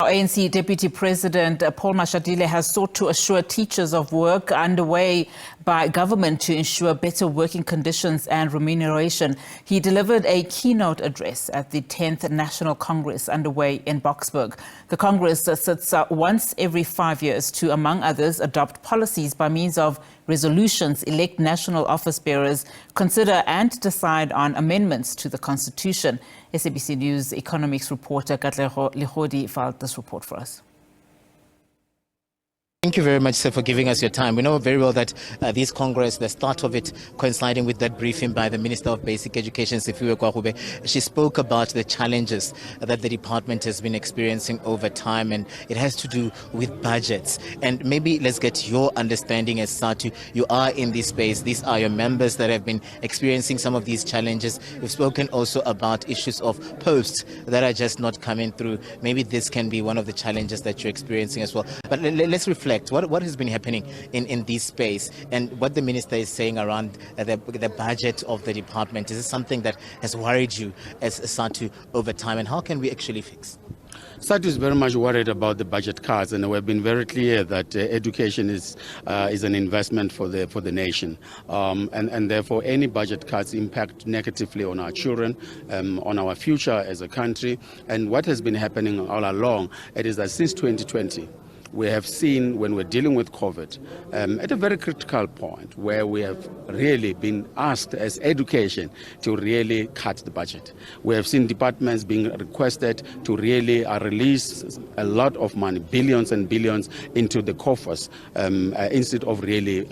ANC Deputy President Paul Mashatile has sought to assure teachers of work underway by government to ensure better working conditions and remuneration. He delivered a keynote address at the 10th National Congress underway in Boksburg. The Congress sits once every 5 years to, among others, adopt policies by means of resolutions, elect national office bearers, consider and decide on amendments to the Constitution. SABC News economics reporter Katlego Legodi filed this report for us. Thank you very much, sir, for giving us your time. We know very well that this Congress, the start of it coinciding with that briefing by the Minister of Basic Education, Sifiwe Kwahube, she spoke about the challenges that the department has been experiencing over time, and it has to do with budgets. And maybe let's get your understanding as SATU. You are in this space. These are your members that have been experiencing some of these challenges. You've spoken also about issues of posts that are just not coming through. Maybe this can be one of the challenges that you're experiencing as well. But let's reflect. What has been happening in this space, and what the minister is saying around the budget of the department? Is this something that has worried you as SATU over time, and how can we actually fix? SATU is very much worried about the budget cuts, and we've been very clear that education is an investment for the nation, and therefore any budget cuts impact negatively on our children, on our future as a country. And what has been happening all along, it is that since 2020, we have seen, when we're dealing with COVID, at a very critical point where we have really been asked as education to really cut the budget. We have seen departments being requested to really release a lot of money, billions and billions, into the coffers instead of really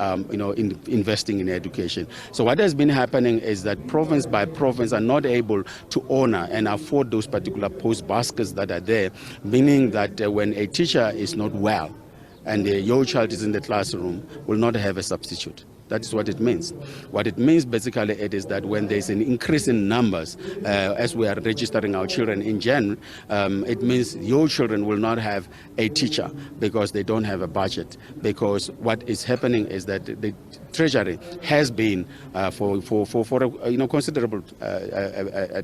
investing in education. So what has been happening is that province by province are not able to honor and afford those particular post baskets that are there, meaning that when a teacher is not well and your child is in the classroom, will not have a substitute. That is what it means. What it means basically it is that when there's an increase in numbers, as we are registering our children in January, it means your children will not have a teacher because they don't have a budget. Because what is happening is that the Treasury has been for a considerable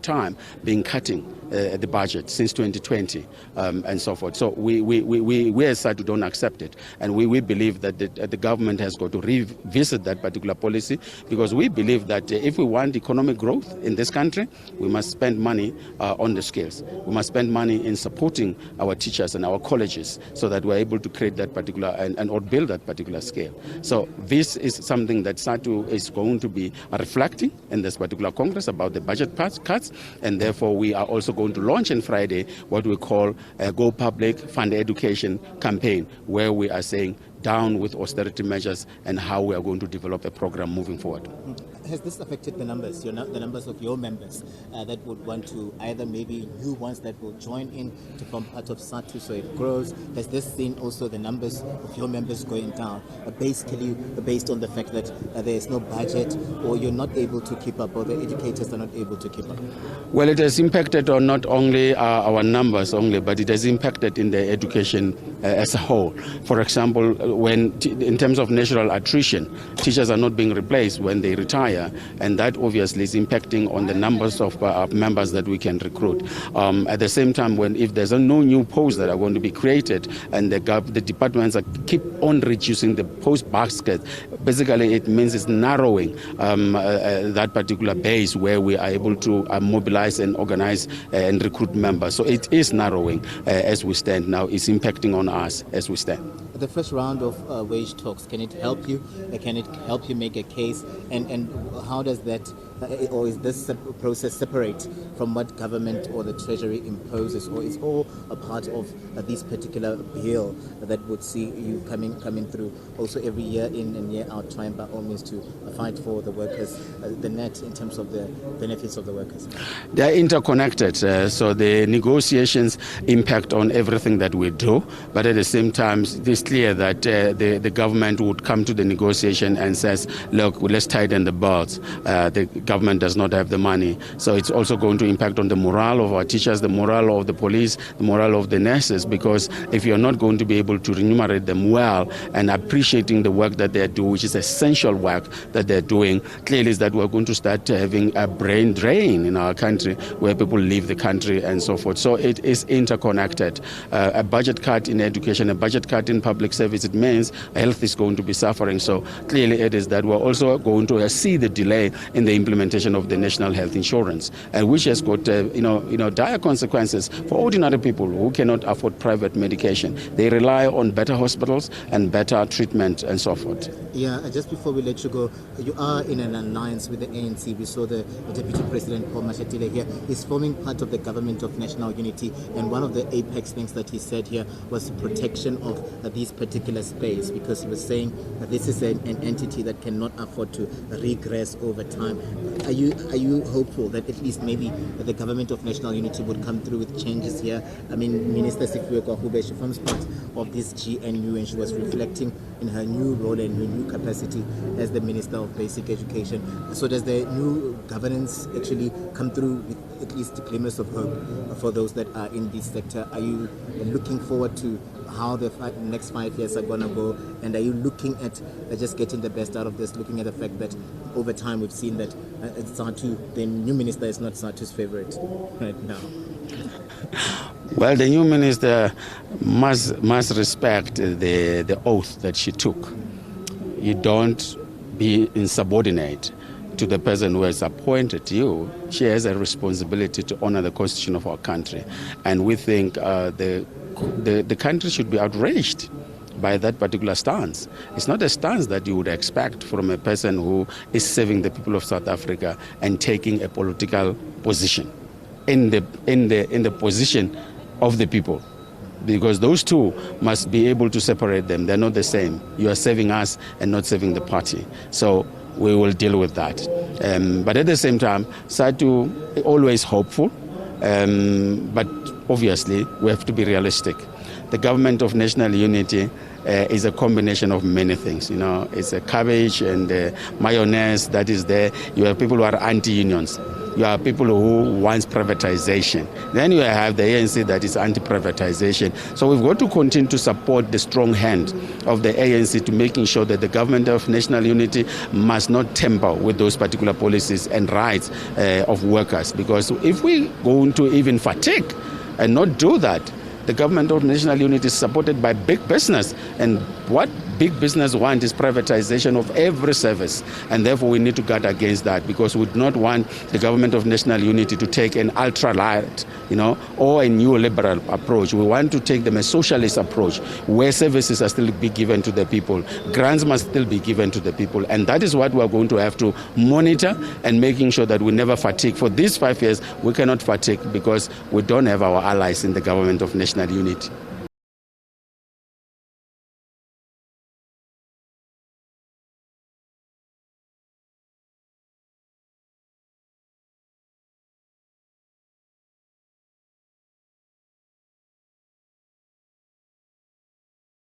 time been cutting the budget since 2020 and so forth. So we as SATU don't accept it, and we believe that the government has got to revisit that particular policy, because we believe that if we want economic growth in this country, we must spend money on the skills. We must spend money in supporting our teachers and our colleges so that we're able to create that particular or build that particular scale. So this is something that SATU is going to be reflecting in this particular Congress about the budget cuts, and therefore we are also going to launch on Friday what we call a Go Public Fund Education campaign, where we are saying down with austerity measures and how we are going to develop a program moving forward. Has this affected the numbers, the numbers of your members that would want to, either maybe new ones that will join in to form part of SATU so it grows? Has this seen also the numbers of your members going down, basically based on the fact that there is no budget, or you're not able to keep up, or the educators are not able to keep up? Well, it has impacted on not only our numbers only, but it has impacted in the education as a whole. For example, when in terms of natural attrition, teachers are not being replaced when they retire, and that obviously is impacting on the numbers of members that we can recruit. At the same time, if there's no new posts that are going to be created, and the departments keep on reducing the post basket, basically it means it's narrowing that particular base where we are able to mobilize and organize and recruit members. So it is narrowing as we stand now. It's impacting on us as we stand. The first round of wage talks, can it help you? Can it help you make a case? And how does that, or is this process separate from what government or the Treasury imposes, or is all a part of this particular bill that would see you coming through also every year in and year out, trying by all means to fight for the workers, the net in terms of the benefits of the workers? They are interconnected, so the negotiations impact on everything that we do, but at the same time, this clear that the government would come to the negotiation and says, look, let's tighten the belts. The government does not have the money. So it's also going to impact on the morale of our teachers, the morale of the police, the morale of the nurses, because if you're not going to be able to remunerate them well and appreciating the work that they do, which is essential work that they're doing, clearly is that we're going to start having a brain drain in our country where people leave the country and so forth. So it is interconnected. A budget cut in education, a budget cut in public service, it means health is going to be suffering. So clearly it is that we're also going to see the delay in the implementation of the national health insurance, which has got dire consequences for ordinary people who cannot afford private medication. They rely on better hospitals and better treatment and so forth. Yeah, just before we let you go, you are in an alliance with the ANC. We saw the Deputy President, Paul Mashatile, here. He's forming part of the Government of National Unity, and one of the apex things that he said here was protection of this particular space, because he was saying that this is an entity that cannot afford to regress over time. Are you hopeful that at least maybe the Government of National Unity would come through with changes here? I mean, Minister Sifiwe Kwahube, she forms part of this GNU, and she was reflecting in her new role and her new capacity as the Minister of Basic Education. So does the new governance actually come through with at least glimmers of hope for those that are in this sector? Are you looking forward to how the next 5 years are going to go, and are you looking at just getting the best out of this, looking at the fact that over time we've seen that the new minister is not Satu's favorite right now? Well, the new minister must respect the oath that she took. You don't be insubordinate to the person who has appointed you. She has a responsibility to honor the constitution of our country, and we think the country should be outraged by that particular stance. It's not a stance that you would expect from a person who is serving the people of South Africa and taking a political position in the position of the people, because those two must be able to separate them. They're not the same. You are serving us and not serving the party. So we will deal with that. But at the same time, SADU always hopeful, but obviously we have to be realistic. The Government of National Unity is a combination of many things. You know, it's a cabbage and mayonnaise that is there. You have people who are anti-unions. You have people who want privatization. Then you have the ANC that is anti-privatization. So we've got to continue to support the strong hand of the ANC to making sure that the Government of National Unity must not tamper with those particular policies and rights of workers. Because if we go into even fatigue and not do that, the Government of National Unity is supported by big business, and what big business wants is privatization of every service, and therefore we need to guard against that, because we do not want the Government of National Unity to take an ultra-light, or a neoliberal approach. We want to take them a socialist approach, where services are still be given to the people, grants must still be given to the people, and that is what we are going to have to monitor, and making sure that we never fatigue. For these 5 years, we cannot fatigue because we don't have our allies in the Government of National Unity.